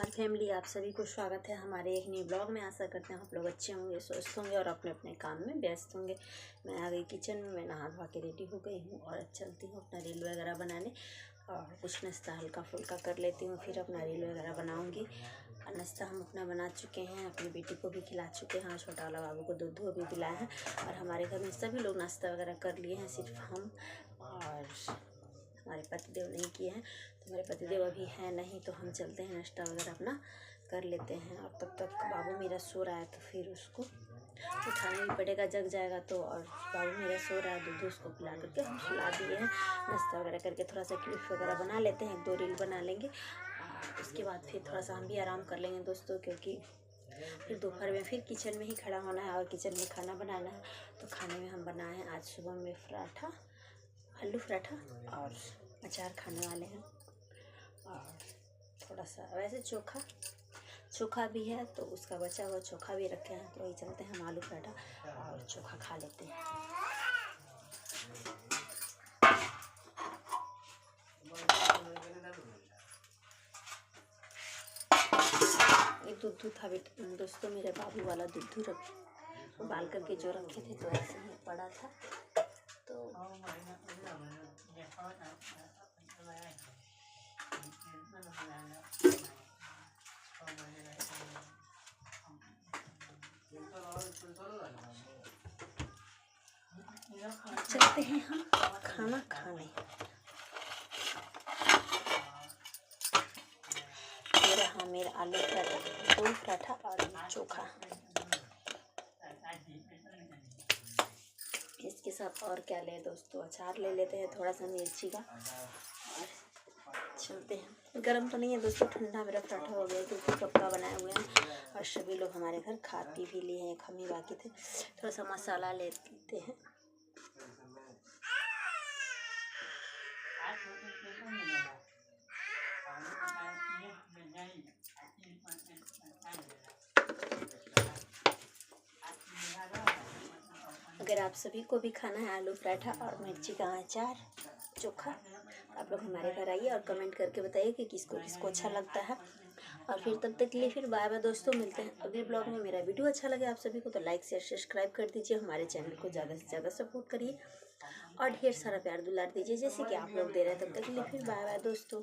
नमस्कार फैमिली, आप सभी को स्वागत है हमारे एक न्यू ब्लॉग में। आशा करते हैं आप लोग अच्छे होंगे, स्वस्थ होंगे और अपने अपने काम में व्यस्त होंगे। मैं आ गई किचन में, मैं नहा धोवा के रेडी हो गई हूँ और चलती हूँ अपना रील वगैरह बनाने और कुछ नाश्ता हल्का फुल्का कर लेती हूँ, फिर अपना रील वगैरह बनाऊँगी। नाश्ता हम अपना बना चुके हैं, अपनी बेटी को भी खिला चुके हैं, छोटा वाला बाबू को दूध भी पिलाया है और हमारे घर में सभी लोग नाश्ता वगैरह कर लिए हैं, सिर्फ हम और हमारे पतिदेव नहीं किए हैं। तो मेरे पतिदेव अभी हैं नहीं, तो हम चलते हैं नाश्ता वगैरह अपना कर लेते हैं। और तब तक बाबू मेरा सो रहा है, तो फिर उसको उठाना भी पड़ेगा, जग जाएगा तो। और बाबू मेरा सो रहा है, दूध उसको पिला करके हम सुला दिए हैं। नाश्ता वगैरह करके थोड़ा सा क्लिप वगैरह बना लेते हैं, 1-2 रील बना लेंगे और उसके बाद फिर थोड़ा सा हम भी आराम कर लेंगे दोस्तों, क्योंकि फिर दोपहर में फिर किचन में ही खड़ा होना है और किचन में खाना बनाना है। तो खाने में हम बनाए हैं आज सुबह में पराठा, आलू पराठा और अचार खाने वाले हैं और थोड़ा सा वैसे चोखा भी है, तो उसका बचा हुआ चोखा भी रखे हैं। तो वही चलते हैं, हम आलू पराठा और चोखा खा लेते हैं। ये दूध था दोस्तों, मेरे बाबू वाला दूध उबाल करके जो रखे थे, तो ऐसे ही पड़ा था। तो चलते हैं हम खाना खाने। मेरा आलू पराठा और चोखा, इसके साथ और क्या ले दोस्तों, अचार ले लेते हैं थोड़ा सा मिर्ची का और चलते हैं। गरम तो नहीं है दोस्तों, ठंडा मेरा पराठा हो गया, क्योंकि कब का बनाए हुए हैं और सभी लोग हमारे घर खा पी भी लिए हैं, हम ही बाकी थे। थोड़ा सा मसाला ले लेते हैं। अगर आप सभी को भी खाना है आलू पराठा और मिर्ची का अचार चोखा, आप लोग हमारे घर आइए और कमेंट करके बताइए कि किसको किसको अच्छा लगता है। और फिर तब तक के लिए फिर बाय बाय दोस्तों, मिलते हैं अगले ब्लॉग में। मेरा वीडियो अच्छा लगे आप सभी को तो लाइक शेयर सब्सक्राइब कर दीजिए, हमारे चैनल को ज़्यादा से ज़्यादा सपोर्ट करिए और ढेर सारा प्यार दुलार दीजिए, जैसे कि आप लोग दे रहे हैं। तब तक के लिए फिर बाय बाय दोस्तों।